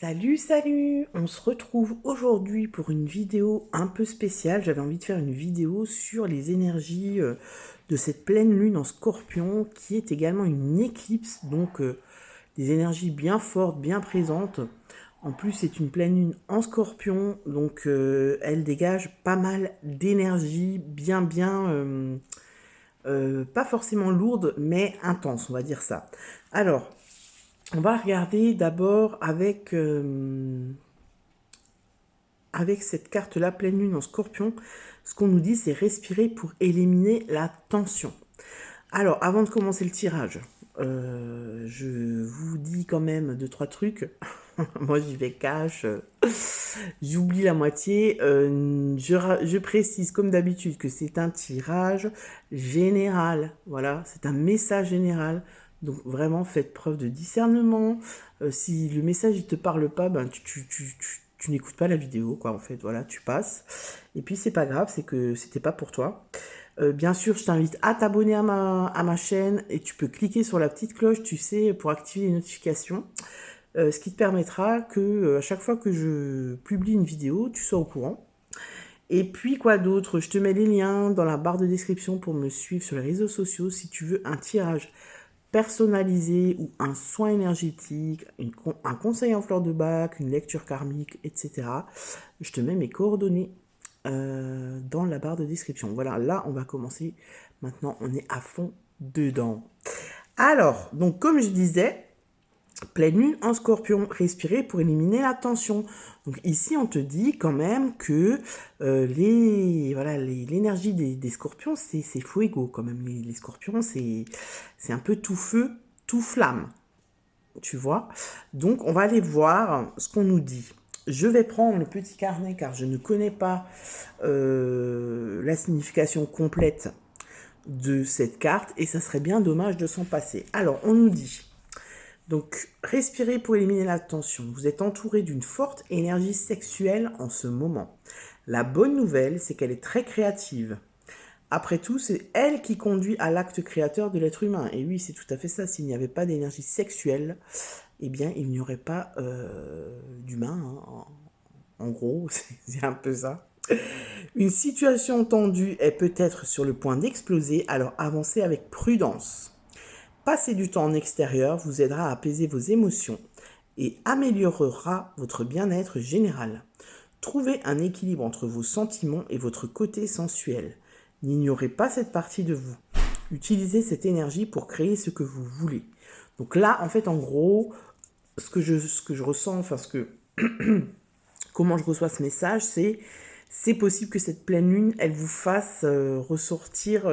Salut, salut! On se retrouve aujourd'hui pour une vidéo un peu spéciale. J'avais envie de faire une vidéo sur les énergies de cette pleine lune en Scorpion, qui est également une éclipse, donc des énergies bien fortes, bien présentes. En plus, c'est une pleine lune en Scorpion, donc elle dégage pas mal d'énergie, pas forcément lourde, mais intense, on va dire ça. Alors, on va regarder d'abord avec cette carte-là, pleine lune en Scorpion. Ce qu'on nous dit, c'est respirer pour éliminer la tension. Alors, avant de commencer le tirage, je vous dis quand même deux, trois trucs. Moi, j'y vais cash. J'oublie la moitié. Je précise, comme d'habitude, que c'est un tirage général. Voilà, c'est un message général. Donc, vraiment, faites preuve de discernement. Si le message ne te parle pas, ben, tu n'écoutes pas la vidéo, quoi, en fait. Voilà, tu passes. Et puis, c'est pas grave, c'est que c'était pas pour toi. Bien sûr, je t'invite à t'abonner à ma chaîne et tu peux cliquer sur la petite cloche, tu sais, pour activer les notifications. Ce qui te permettra que à chaque fois que je publie une vidéo, tu sois au courant. Et puis quoi d'autre? Je te mets les liens dans la barre de description pour me suivre sur les réseaux sociaux si tu veux un tirage personnalisé ou un soin énergétique, un conseil en fleur de bac, une lecture karmique, etc. Je te mets mes coordonnées dans la barre de description. Voilà, là on va commencer. Maintenant, on est à fond dedans. Alors, donc comme je disais, pleine lune en Scorpion, respirer pour éliminer la tension. Donc ici, on te dit quand même que l'énergie des Scorpions, c'est fuego quand même. Les Scorpions, c'est un peu tout feu, tout flamme. Tu vois? Donc, on va aller voir ce qu'on nous dit. Je vais prendre le petit carnet car je ne connais pas la signification complète de cette carte et ça serait bien dommage de s'en passer. Alors, on nous dit... Donc, respirez pour éliminer la tension. Vous êtes entouré d'une forte énergie sexuelle en ce moment. La bonne nouvelle, c'est qu'elle est très créative. Après tout, c'est elle qui conduit à l'acte créateur de l'être humain. Et oui, c'est tout à fait ça. S'il n'y avait pas d'énergie sexuelle, eh bien, il n'y aurait pas d'humain. Hein. En gros, c'est un peu ça. Une situation tendue est peut-être sur le point d'exploser, alors avancez avec prudence. Passer du temps en extérieur vous aidera à apaiser vos émotions et améliorera votre bien-être général. Trouvez un équilibre entre vos sentiments et votre côté sensuel. N'ignorez pas cette partie de vous. Utilisez cette énergie pour créer ce que vous voulez. Donc là, en fait, en gros, ce que je ressens, comment je reçois ce message, c'est possible que cette pleine lune, elle vous fasse ressortir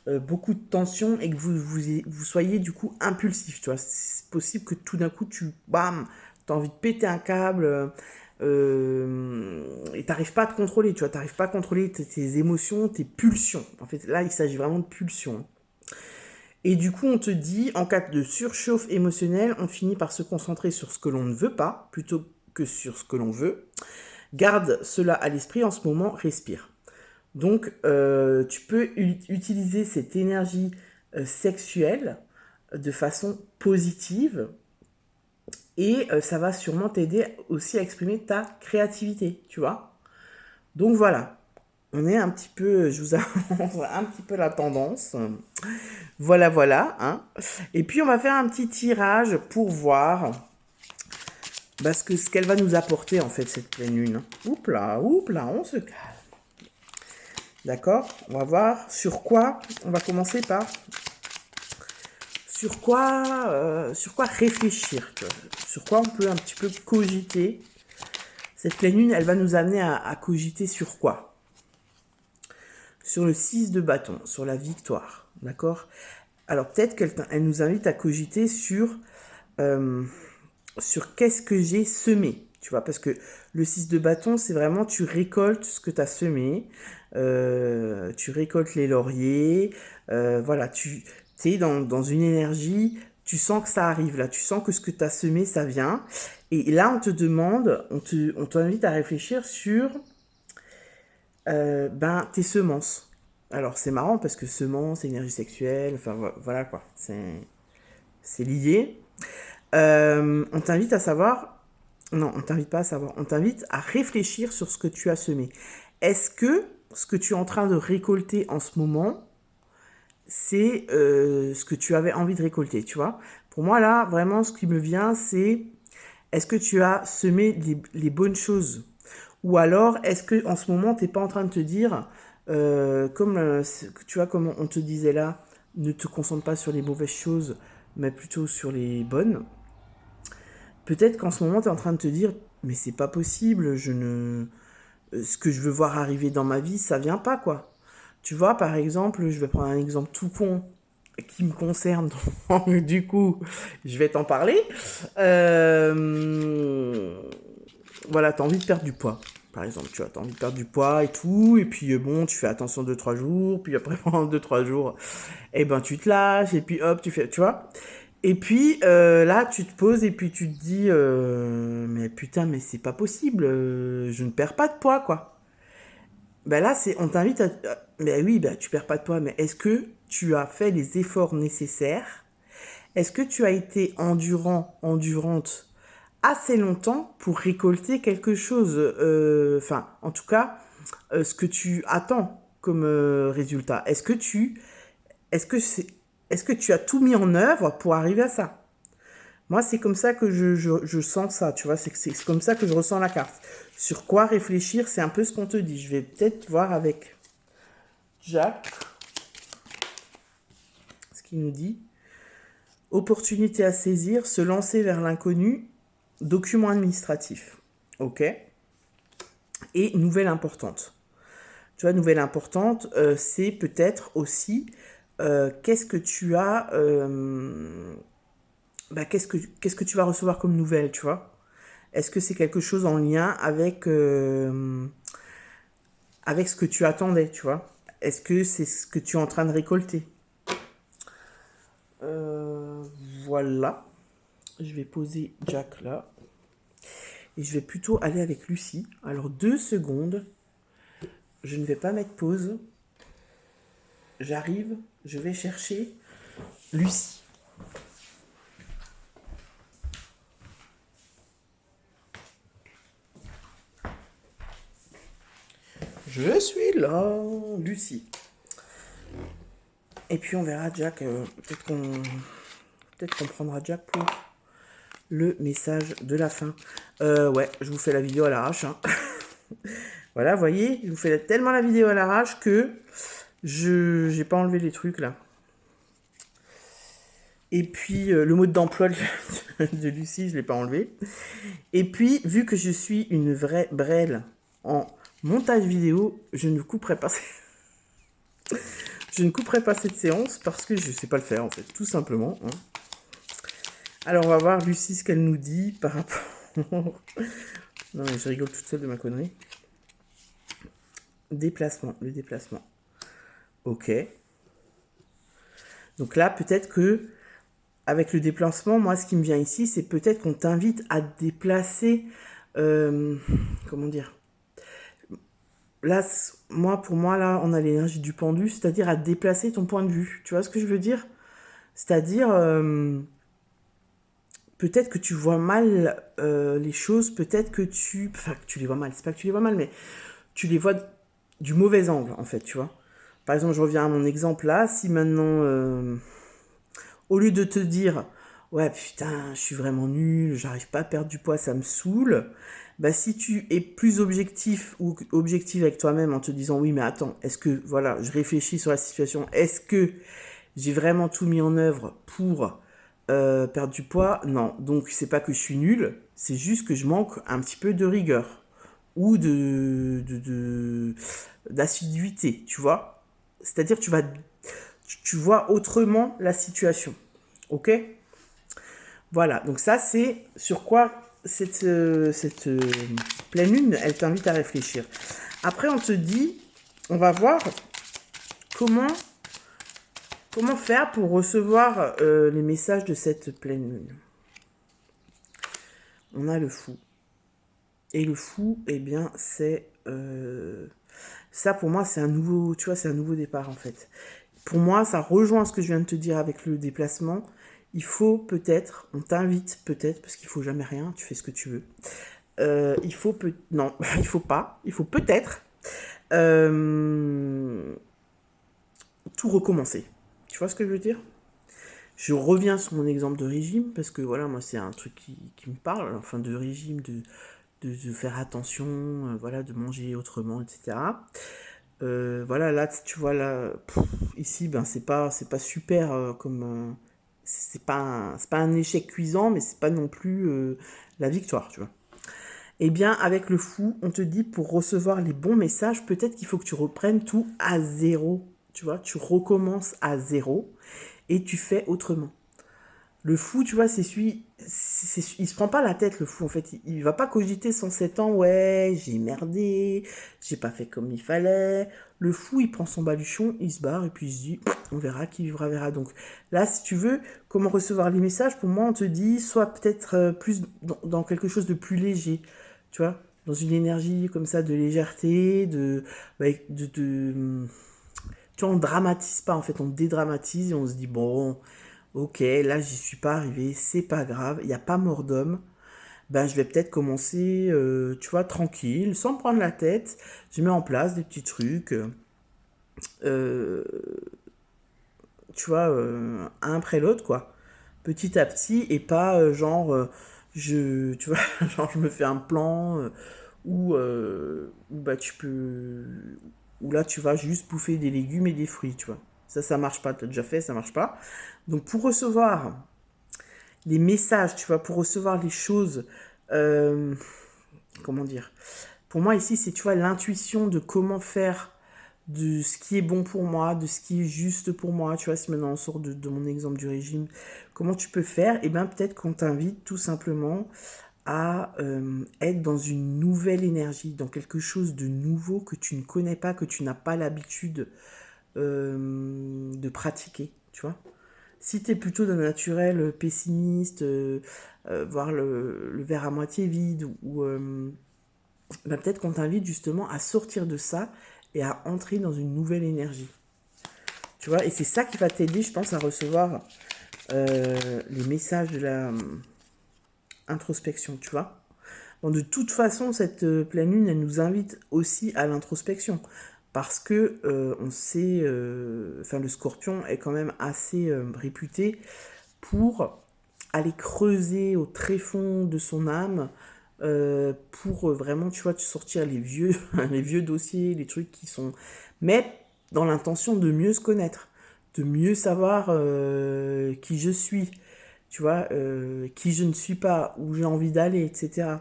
beaucoup de tension et que vous soyez du coup impulsif, tu vois. C'est possible que tout d'un coup, bam, t'as envie de péter un câble et t'arrives pas à te contrôler, tu vois. T'arrives pas à contrôler tes émotions, tes pulsions. En fait, là, il s'agit vraiment de pulsions. Et du coup, on te dit, en cas de surchauffe émotionnelle, on finit par se concentrer sur ce que l'on ne veut pas, plutôt que sur ce que l'on veut. Garde cela à l'esprit en ce moment, respire. Donc, tu peux utiliser cette énergie sexuelle de façon positive et ça va sûrement t'aider aussi à exprimer ta créativité, tu vois. Donc voilà, on est un petit peu, je vous annonce un petit peu la tendance. Voilà, voilà. Hein. Et puis, on va faire un petit tirage pour voir ce qu'elle va nous apporter, en fait, cette pleine lune. Oups là, on se calme. D'accord? On va voir sur quoi. On va commencer par sur quoi réfléchir. Tu vois, sur quoi on peut un petit peu cogiter. Cette pleine lune, elle va nous amener à cogiter sur quoi? Sur le 6 de bâton, sur la victoire. D'accord? Alors peut-être qu'elle nous invite à cogiter sur qu'est-ce que j'ai semé. Tu vois, parce que le 6 de bâton, c'est vraiment tu récoltes ce que tu as semé, tu récoltes les lauriers, voilà, tu es dans une énergie, tu sens que ça arrive là, tu sens que ce que tu as semé, ça vient. Et là, on te demande, on t'invite à réfléchir sur tes semences. Alors, c'est marrant parce que semences, énergie sexuelle, enfin voilà quoi, c'est lié. On t'invite à savoir Non, on t'invite pas à savoir. On t'invite à réfléchir sur ce que tu as semé. Est-ce que ce que tu es en train de récolter en ce moment, c'est ce que tu avais envie de récolter, tu vois? Pour moi, là, vraiment, ce qui me vient, c'est est-ce que tu as semé les bonnes choses? Ou alors, est-ce que en ce moment, tu n'es pas en train de te dire, tu vois, comme on te disait là, ne te concentre pas sur les mauvaises choses, mais plutôt sur les bonnes. Peut-être qu'en ce moment, tu es en train de te dire, mais c'est pas possible, ce que je veux voir arriver dans ma vie, ça vient pas, quoi. Tu vois, par exemple, je vais prendre un exemple tout con qui me concerne, donc du coup, je vais t'en parler. Voilà, t'as envie de perdre du poids, par exemple, tu vois, t'as envie de perdre du poids et tout, et puis bon, tu fais attention 2-3 jours, puis après pendant 2-3 jours, eh ben tu te lâches, et puis hop, tu fais, tu vois. Et puis là, tu te poses et puis tu te dis, mais putain, mais c'est pas possible, je ne perds pas de poids, quoi. Ben là, on t'invite à, mais oui, ben tu perds pas de poids, mais est-ce que tu as fait les efforts nécessaires? Est-ce que tu as été endurante assez longtemps pour récolter quelque chose, enfin, en tout cas, ce que tu attends comme résultat. Est-ce que c'est, est-ce que tu as tout mis en œuvre pour arriver à ça? Moi, c'est comme ça que je sens ça, tu vois, c'est comme ça que je ressens la carte. Sur quoi réfléchir, c'est un peu ce qu'on te dit. Je vais peut-être voir avec Jacques ce qu'il nous dit. Opportunité à saisir, se lancer vers l'inconnu, document administratif. Ok. Et nouvelle importante. Tu vois, nouvelle importante, c'est peut-être aussi qu'est-ce que tu as, qu'est-ce que tu vas recevoir comme nouvelle, tu vois? Est-ce que c'est quelque chose en lien avec ce que tu attendais, tu vois? Est-ce que c'est ce que tu es en train de récolter? Euh, voilà. Je vais poser Jack là. Et je vais plutôt aller avec Lucie. Alors 2 secondes. Je ne vais pas mettre pause. J'arrive. Je vais chercher Lucie. Je suis là, Lucie. Et puis on verra Jack. Peut-être qu'on prendra Jack pour le message de la fin. Ouais, je vous fais la vidéo à l'arrache. Hein. Voilà, vous voyez, je vous fais tellement la vidéo à l'arrache que j'ai pas enlevé les trucs là. Et puis le mode d'emploi de Lucie, je l'ai pas enlevé. Et puis, vu que je suis une vraie brêle en montage vidéo, je ne couperai pas. Je ne couperai pas cette séance parce que je sais pas le faire en fait, tout simplement. Hein. Alors on va voir Lucie ce qu'elle nous dit par rapport... Non mais je rigole toute seule de ma connerie. Déplacement, le déplacement. Ok. Donc là, peut-être que avec le déplacement, moi, ce qui me vient ici, c'est peut-être qu'on t'invite à te déplacer. Comment dire? Là, pour moi, là, on a l'énergie du pendu, c'est-à-dire à déplacer ton point de vue. Tu vois ce que je veux dire? C'est-à-dire, peut-être que tu vois mal les choses, peut-être que enfin, que tu les vois mal. C'est pas que tu les vois mal, mais tu les vois du mauvais angle, en fait, tu vois. Par exemple, je reviens à mon exemple là. Si maintenant, au lieu de te dire, ouais, putain, je suis vraiment nul, j'arrive pas à perdre du poids, ça me saoule. Bah, si tu es plus objectif ou objectif avec toi-même en te disant, oui, mais attends, est-ce que, voilà, je réfléchis sur la situation, est-ce que j'ai vraiment tout mis en œuvre pour perdre du poids? Non. Donc, c'est pas que je suis nul, c'est juste que je manque un petit peu de rigueur ou d'assiduité, tu vois. C'est-à-dire, tu vois autrement la situation. Ok? Voilà, donc ça c'est sur quoi cette pleine lune, elle t'invite à réfléchir. Après on te dit, on va voir comment faire pour recevoir les messages de cette pleine lune. On a le fou. Et le fou, eh bien c'est... ça pour moi c'est un nouveau, tu vois, c'est un nouveau départ en fait. Pour moi ça rejoint ce que je viens de te dire avec le déplacement. il faut peut-être, on t'invite peut-être, parce qu'il faut jamais rien, tu fais ce que tu veux. Il faut non, il faut pas, il faut peut-être tout recommencer. Tu vois ce que je veux dire? Je reviens sur mon exemple de régime, parce que voilà, moi c'est un truc qui me parle, enfin de régime, de faire attention, voilà, de manger autrement, etc. Voilà, là, tu vois, là, ici, ben, c'est pas super comme. C'est pas un échec cuisant, mais c'est pas non plus la victoire, tu vois. Eh bien, avec le fou, on te dit pour recevoir les bons messages, peut-être qu'il faut que tu reprennes tout à zéro. Tu vois, tu recommences à zéro et tu fais autrement. Le fou, tu vois, il se prend pas la tête, le fou, en fait. Il va pas cogiter 107 ans, ouais, j'ai merdé, j'ai pas fait comme il fallait. Le fou, il prend son baluchon, il se barre, et puis il se dit, on verra, qui vivra verra. Donc là, si tu veux, comment recevoir les messages, pour moi, on te dit, soit peut-être plus dans quelque chose de plus léger, tu vois, dans une énergie comme ça de légèreté, tu vois, on dramatise pas, en fait, on dédramatise et on se dit, bon, ok, là j'y suis pas arrivé, c'est pas grave, il n'y a pas mort d'homme. Ben, je vais peut-être commencer, tu vois, tranquille, sans me prendre la tête. Je mets en place des petits trucs, euh, tu vois, un après l'autre, quoi. Petit à petit, et pas genre, tu vois, genre je me fais un plan où bah, où là tu vas juste bouffer des légumes et des fruits, tu vois. Ça marche pas, t'as déjà fait, ça marche pas. Donc pour recevoir les messages, tu vois, pour recevoir les choses, euh, comment dire, pour moi ici c'est, tu vois, l'intuition de comment faire de ce qui est bon pour moi, de ce qui est juste pour moi, tu vois, si maintenant on sort de mon exemple du régime, comment tu peux faire, et eh bien peut-être qu'on t'invite tout simplement à être dans une nouvelle énergie, dans quelque chose de nouveau que tu ne connais pas, que tu n'as pas l'habitude de pratiquer, tu vois. Si tu es plutôt d'un naturel pessimiste, voir le verre à moitié vide, ou bah, peut-être qu'on t'invite justement à sortir de ça et à entrer dans une nouvelle énergie. Tu vois, et c'est ça qui va t'aider, je pense, à recevoir les messages de la introspection, tu vois. Bon, de toute façon, cette pleine lune, elle nous invite aussi à l'introspection. Parce que on sait, enfin le scorpion est quand même assez réputé pour aller creuser au tréfonds de son âme, pour vraiment, tu vois, te sortir les vieux, les vieux dossiers, les trucs qui sont... Mais dans l'intention de mieux se connaître, de mieux savoir qui je suis, tu vois, qui je ne suis pas, où j'ai envie d'aller, etc.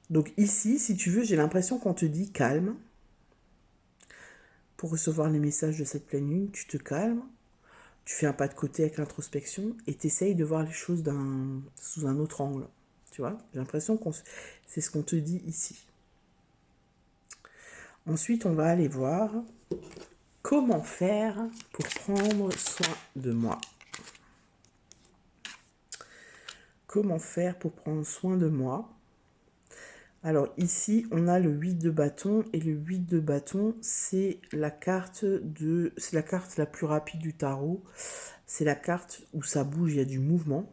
Donc ici, si tu veux, j'ai l'impression qu'on te dit calme. Pour recevoir les messages de cette pleine lune, tu te calmes, tu fais un pas de côté avec l'introspection et tu essayes de voir les choses sous un autre angle. Tu vois, j'ai l'impression que c'est ce qu'on te dit ici. Ensuite, on va aller voir comment faire pour prendre soin de moi. Comment faire pour prendre soin de moi? Alors ici, on a le 8 de bâton, et le 8 de bâton, c'est la carte la plus rapide du tarot. C'est la carte où ça bouge, il y a du mouvement.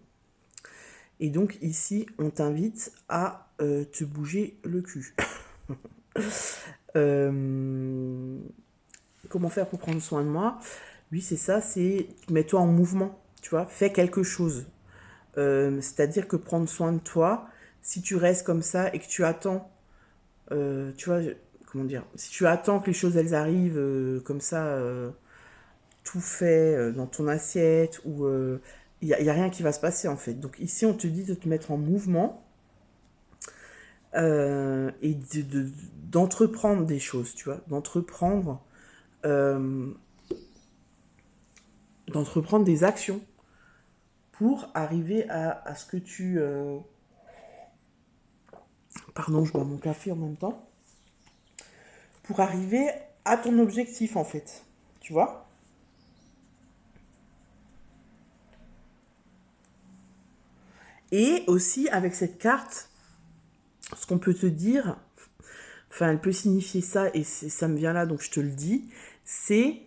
Et donc ici, on t'invite à te bouger le cul. Comment faire pour prendre soin de moi? Oui, c'est ça, c'est mets-toi en mouvement, tu vois, fais quelque chose. C'est-à-dire que prendre soin de toi, si tu restes comme ça et que tu attends, tu vois, comment dire, si tu attends que les choses elles arrivent comme ça, tout fait dans ton assiette, ou il y a rien qui va se passer en fait. Donc ici, on te dit de te mettre en mouvement et d'entreprendre des choses, tu vois, euh, d'entreprendre des actions pour arriver à ce que tu... Pardon, je bois mon café en même temps. Pour arriver à ton objectif, en fait. Tu vois? Et aussi, avec cette carte, ce qu'on peut te dire, enfin, elle peut signifier ça, et ça me vient là, donc je te le dis, c'est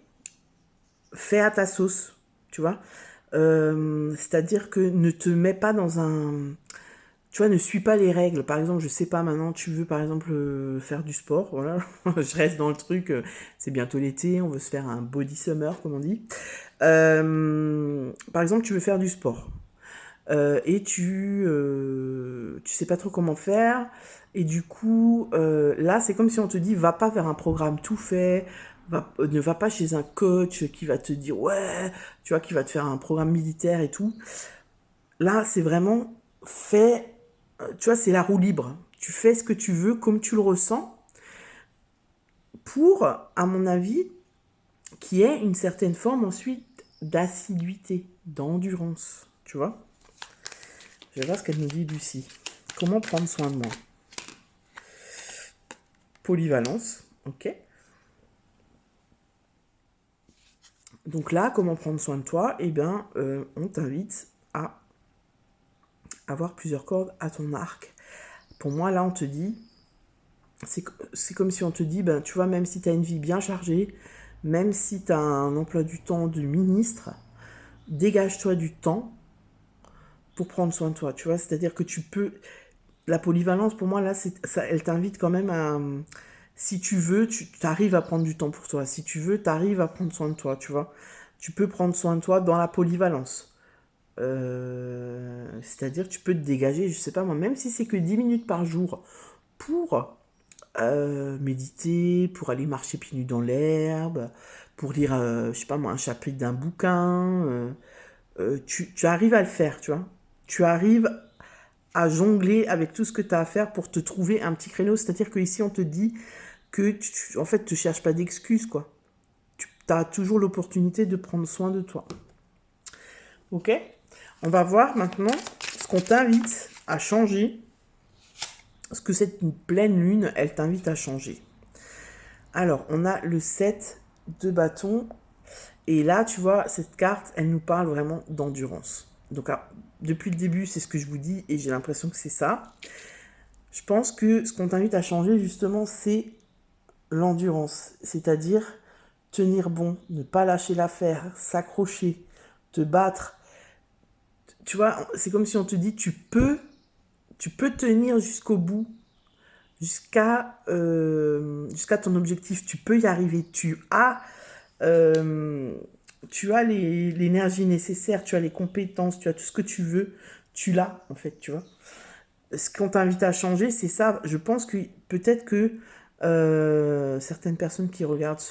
fais à ta sauce, tu vois. C'est-à-dire que ne te mets pas dans un... Tu vois, ne suis pas les règles. Par exemple, je sais pas, maintenant, tu veux, par exemple, faire du sport, voilà. Je reste dans le truc, c'est bientôt l'été, on veut se faire un body summer, comme on dit. Par exemple, tu veux faire du sport. Et tu sais pas trop comment faire. Et du coup, là, c'est comme si on te dit, va pas vers un programme tout fait, ne va pas chez un coach qui va te dire, ouais, tu vois, qui va te faire un programme militaire et tout. Là, c'est vraiment fait, tu vois, c'est la roue libre. Tu fais ce que tu veux, comme tu le ressens, pour, à mon avis, qui est une certaine forme ensuite d'assiduité, d'endurance, tu vois. Je vais voir ce qu'elle nous dit, Lucie. Comment prendre soin de moi? Polyvalence, ok. Donc là, comment prendre soin de toi? Eh bien, on t'invite à avoir plusieurs cordes à ton arc. Pour moi, là, on te dit, c'est comme si on te dit, ben, tu vois, même si tu as une vie bien chargée, même si tu as un emploi du temps de ministre, dégage-toi du temps pour prendre soin de toi, tu vois. C'est-à-dire que tu peux... La polyvalence, pour moi, là, ça, elle t'invite quand même à... Si tu veux, tu arrives à prendre du temps pour toi. Si tu veux, tu arrives à prendre soin de toi, tu vois. Tu peux prendre soin de toi dans la polyvalence. C'est-à-dire que tu peux te dégager, je sais pas moi, même si c'est que 10 minutes par jour pour méditer, pour aller marcher pieds nus dans l'herbe, pour lire, je sais pas moi, un chapitre d'un bouquin. Tu arrives à le faire, tu vois. Tu arrives à jongler avec tout ce que tu as à faire pour te trouver un petit créneau. C'est-à-dire qu'ici, on te dit que, en fait, tu ne cherches pas d'excuses, quoi. Tu as toujours l'opportunité de prendre soin de toi. Ok? On va voir maintenant ce qu'on t'invite à changer. Ce que cette pleine lune, elle t'invite à changer. Alors, on a le 7 de bâton. Et là, tu vois, cette carte, elle nous parle vraiment d'endurance. Donc, depuis le début, c'est ce que je vous dis et j'ai l'impression que c'est ça. Je pense que ce qu'on t'invite à changer, justement, c'est l'endurance. C'est-à-dire tenir bon, ne pas lâcher l'affaire, s'accrocher, te battre. Tu vois, c'est comme si on te dit, tu peux tenir jusqu'au bout, jusqu'à ton objectif. Tu peux y arriver. Tu as l'énergie nécessaire, tu as les compétences, tu as tout ce que tu veux. Tu l'as, en fait, tu vois. Ce qu'on t'invite à changer, c'est ça. Je pense que peut-être que certaines personnes qui regardent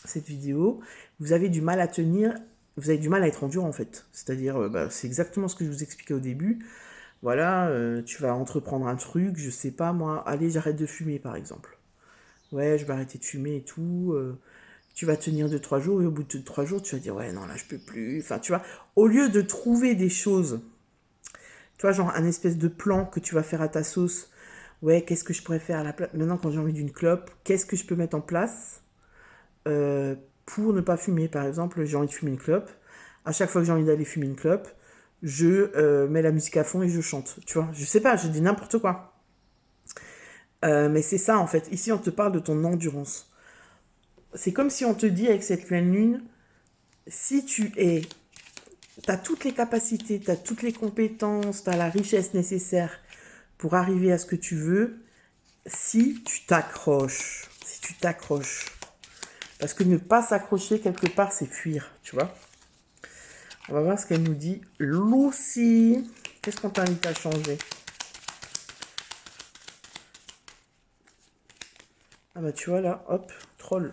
cette vidéo, vous avez du mal à tenir, vous avez du mal à être endurant en fait. C'est-à-dire, c'est exactement ce que je vous expliquais au début. Voilà, tu vas entreprendre un truc, je sais pas moi, allez, j'arrête de fumer par exemple. Ouais, je vais arrêter de fumer et tout. Tu vas tenir 2-3 jours et au bout de 3 jours, tu vas dire ouais, non, là, je peux plus. Enfin, tu vois, au lieu de trouver des choses, tu vois, genre un espèce de plan que tu vas faire à ta sauce. Ouais, qu'est-ce que je pourrais faire à la place? Maintenant, quand j'ai envie d'une clope, qu'est-ce que je peux mettre en place pour ne pas fumer? Par exemple, j'ai envie de fumer une clope. À chaque fois que j'ai envie d'aller fumer une clope, je mets la musique à fond et je chante. Tu vois, je sais pas, je dis n'importe quoi. Mais c'est ça en fait. Ici, on te parle de ton endurance. C'est comme si on te dit avec cette pleine lune, si tu as toutes les capacités, tu as toutes les compétences, tu as la richesse nécessaire pour arriver à ce que tu veux, si tu t'accroches. Si tu t'accroches. Parce que ne pas s'accrocher quelque part, c'est fuir, tu vois. On va voir ce qu'elle nous dit. Lucie, qu'est-ce qu'on t'invite à changer? Ah bah tu vois là, hop, troll.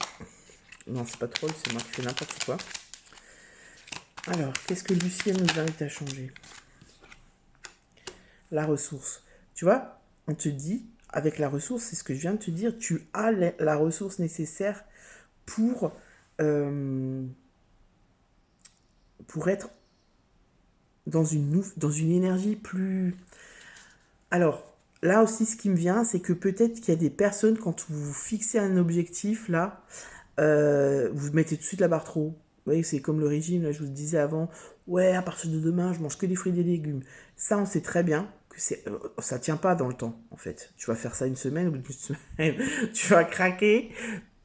Non, c'est pas troll, c'est moi qui fais n'importe quoi. Alors, qu'est-ce que Lucie elle nous invite à changer? La ressource. Tu vois, on te dit, avec la ressource, c'est ce que je viens de te dire, tu as la ressource nécessaire pour être dans une énergie plus... Alors, là aussi, ce qui me vient, c'est que peut-être qu'il y a des personnes, quand vous vous fixez un objectif, là, vous mettez tout de suite la barre trop haut. Vous voyez, c'est comme le régime, là, je vous le disais avant. Ouais, à partir de demain, je mange que des fruits et des légumes. Ça, on sait très bien que ça tient pas dans le temps, en fait. Tu vas faire ça une semaine, au bout d'une semaine, tu vas craquer,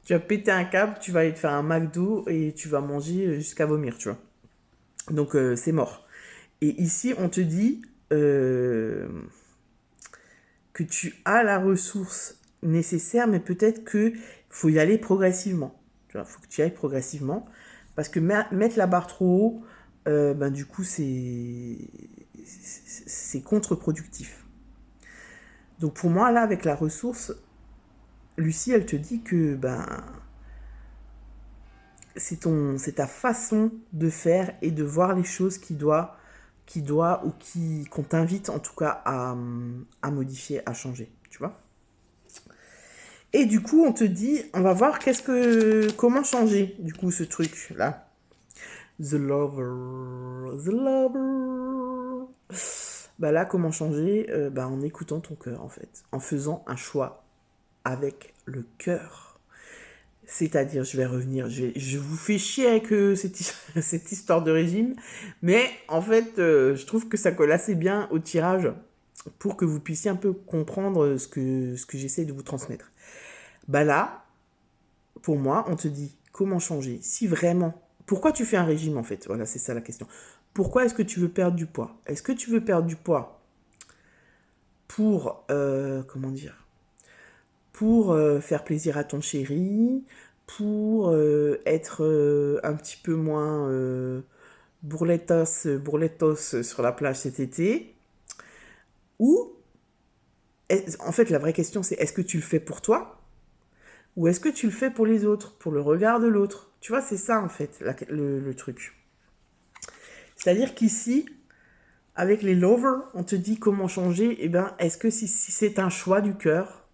tu vas péter un câble, tu vas aller te faire un McDo et tu vas manger jusqu'à vomir, tu vois. Donc, c'est mort. Et ici, on te dit que tu as la ressource nécessaire, mais peut-être qu'il faut y aller progressivement. Tu vois, il faut que tu y ailles progressivement. Parce que mettre la barre trop haut, ben, du coup, c'est contre-productif. Donc pour moi, là, avec la ressource, Lucie, elle te dit que ben, c'est ta façon de faire et de voir les choses ou qu'on t'invite en tout cas à modifier, à changer, tu vois. Et du coup, on te dit, on va voir comment changer, du coup, ce truc-là. The lover, the lover. Bah là, comment changer en écoutant ton cœur, en fait. En faisant un choix avec le cœur. C'est-à-dire, je vais revenir, je vous fais chier avec cette histoire de régime, mais en fait, je trouve que ça colle assez bien au tirage pour que vous puissiez un peu comprendre ce que j'essaie de vous transmettre. Bah là, pour moi, on te dit comment changer. Si vraiment, pourquoi tu fais un régime en fait? Voilà, c'est ça la question. Pourquoi est-ce que tu veux perdre du poids? Est-ce que tu veux perdre du poids pour, comment dire, pour faire plaisir à ton chéri, pour être un petit peu moins bourletos sur la plage cet été, ou en fait la vraie question c'est est-ce que tu le fais pour toi ou est-ce que tu le fais pour les autres, pour le regard de l'autre? Tu vois, c'est ça en fait le truc. C'est-à-dire qu'ici, avec les lovers, on te dit comment changer. Eh bien, est-ce que si c'est un choix du cœur,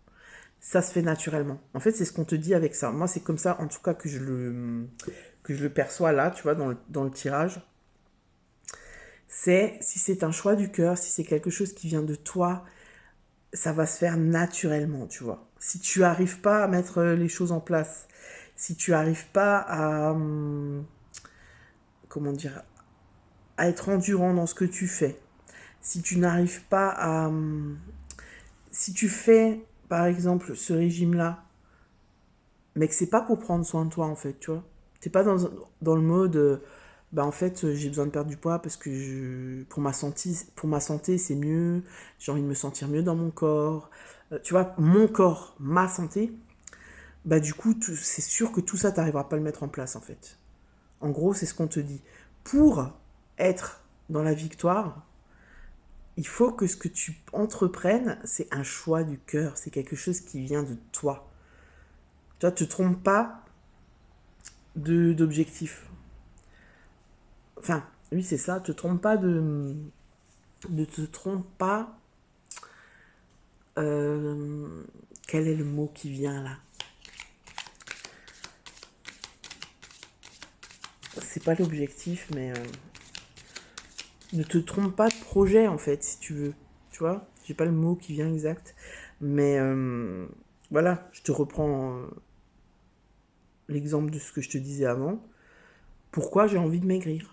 ça se fait naturellement? En fait, c'est ce qu'on te dit avec ça. Moi, c'est comme ça, en tout cas, que je le perçois là, tu vois, dans le tirage. C'est si c'est un choix du cœur, si c'est quelque chose qui vient de toi, ça va se faire naturellement, tu vois. Si tu n'arrives pas à mettre les choses en place, si tu n'arrives pas à, comment dire, à être endurant dans ce que tu fais, si tu n'arrives pas à... Si tu fais, par exemple, ce régime-là, mais que c'est pas pour prendre soin de toi, en fait, tu vois. T'es pas dans le mode, en fait, j'ai besoin de perdre du poids parce que pour ma santé, c'est mieux, j'ai envie de me sentir mieux dans mon corps. Tu vois, mon corps, ma santé, bah du coup, c'est sûr que tout ça, t'arriveras pas à le mettre en place, en fait. En gros, c'est ce qu'on te dit. Pour être dans la victoire, il faut que ce que tu entreprennes, c'est un choix du cœur, c'est quelque chose qui vient de toi. Tu vois, te trompe pas d'objectif. Enfin, oui, c'est ça, te trompe pas ne te trompe pas. Quel est le mot qui vient là? C'est pas l'objectif, mais ne te trompe pas de projet en fait, si tu veux. Tu vois, j'ai pas le mot qui vient exact, mais voilà, je te reprends l'exemple de ce que je te disais avant. Pourquoi j'ai envie de maigrir?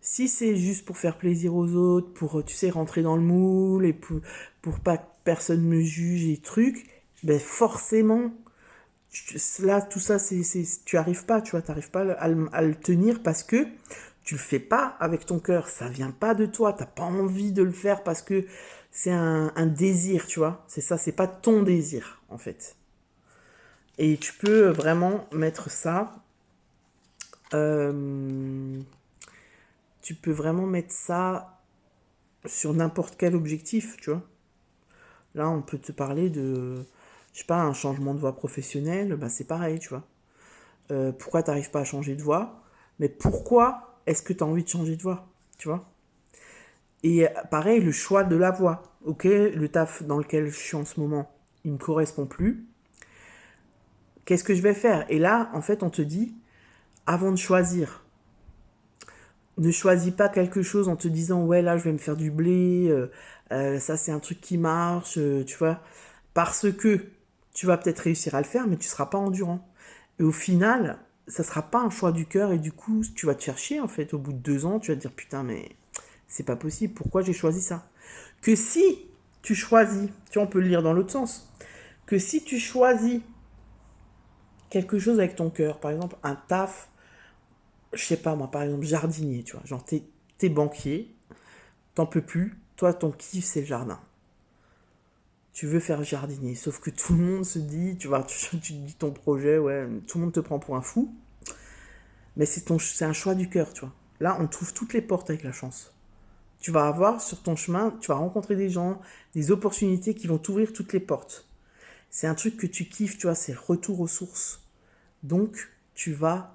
Si c'est juste pour faire plaisir aux autres, pour, tu sais, rentrer dans le moule et pour pas que personne me juge et trucs, ben forcément, là, tout ça, tu arrives pas, tu vois, t'arrives pas à le tenir parce que tu le fais pas avec ton cœur, ça vient pas de toi, t'as pas envie de le faire parce que c'est un désir, tu vois, c'est ça, c'est pas ton désir, en fait. Et tu peux vraiment mettre ça, tu peux vraiment mettre ça sur n'importe quel objectif, tu vois. Là, on peut te parler de, je sais pas, un changement de voie professionnelle, bah c'est pareil, tu vois. Pourquoi t'arrives pas à changer de voie? Mais pourquoi est-ce que tu as envie de changer de voie, tu vois? Et pareil, le choix de la voie. Ok, le taf dans lequel je suis en ce moment, il me correspond plus. Qu'est-ce que je vais faire? Et là, en fait, on te dit, avant de choisir, ne choisis pas quelque chose en te disant ouais là je vais me faire du blé, ça c'est un truc qui marche, tu vois, parce que tu vas peut-être réussir à le faire mais tu seras pas endurant. Et au final, ça sera pas un choix du cœur et du coup tu vas te faire chier en fait. Au bout de 2 ans, tu vas te dire putain mais c'est pas possible, pourquoi j'ai choisi ça? Que si tu choisis, tu vois on peut le lire dans l'autre sens, que si tu choisis quelque chose avec ton cœur, par exemple un taf je sais pas moi, par exemple, jardinier, tu vois. Genre, t'es banquier, t'en peux plus. Toi, ton kiff, c'est le jardin. Tu veux faire jardinier. Sauf que tout le monde se dit, tu vois, tu te dis ton projet, ouais, tout le monde te prend pour un fou. Mais c'est un choix du cœur, tu vois. Là, on trouve toutes les portes avec la chance. Tu vas avoir sur ton chemin, tu vas rencontrer des gens, des opportunités qui vont t'ouvrir toutes les portes. C'est un truc que tu kiffes, tu vois, c'est retour aux sources. Donc, tu seras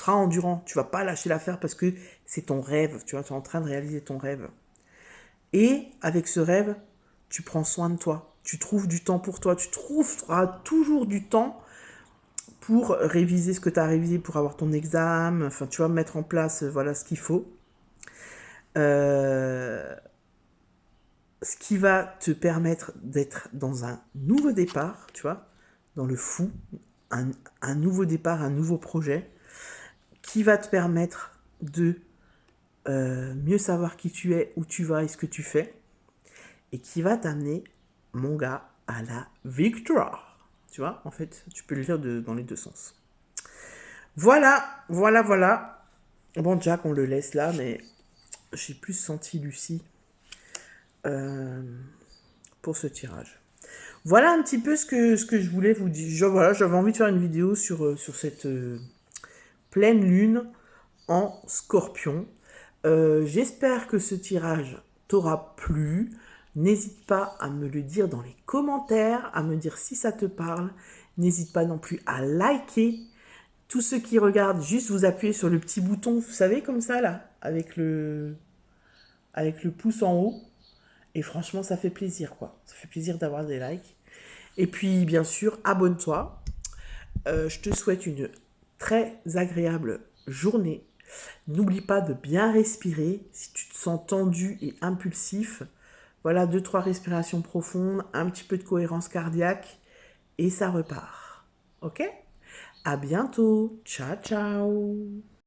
endurant, tu vas pas lâcher l'affaire parce que c'est ton rêve, tu vois, tu es en train de réaliser ton rêve. Et avec ce rêve, tu prends soin de toi, tu trouves du temps pour toi, tu trouveras toujours du temps pour réviser ce que tu as révisé, pour avoir ton examen, enfin, tu vas mettre en place, voilà, ce qu'il faut. Euh, Ce qui va te permettre d'être dans un nouveau départ, tu vois, dans le fou, un nouveau départ, un nouveau projet, qui va te permettre de mieux savoir qui tu es, où tu vas et ce que tu fais, et qui va t'amener, mon gars, à la victoire. Tu vois, en fait, tu peux le lire dans les deux sens. Voilà, voilà, voilà. Bon, Jack, on le laisse là, mais j'ai plus senti Lucie pour ce tirage. Voilà un petit peu ce que je voulais vous dire. Voilà, j'avais envie de faire une vidéo sur cette pleine lune en scorpion. J'espère que ce tirage t'aura plu. N'hésite pas à me le dire dans les commentaires, à me dire si ça te parle. N'hésite pas non plus à liker. Tous ceux qui regardent, juste vous appuyez sur le petit bouton, vous savez, comme ça, là, avec le pouce en haut. Et franchement, ça fait plaisir, quoi. Ça fait plaisir d'avoir des likes. Et puis, bien sûr, abonne-toi. Je te souhaite une très agréable journée. N'oublie pas de bien respirer. Si tu te sens tendu et impulsif, voilà, 2-3 respirations profondes, un petit peu de cohérence cardiaque et ça repart. Ok? À bientôt. Ciao, ciao.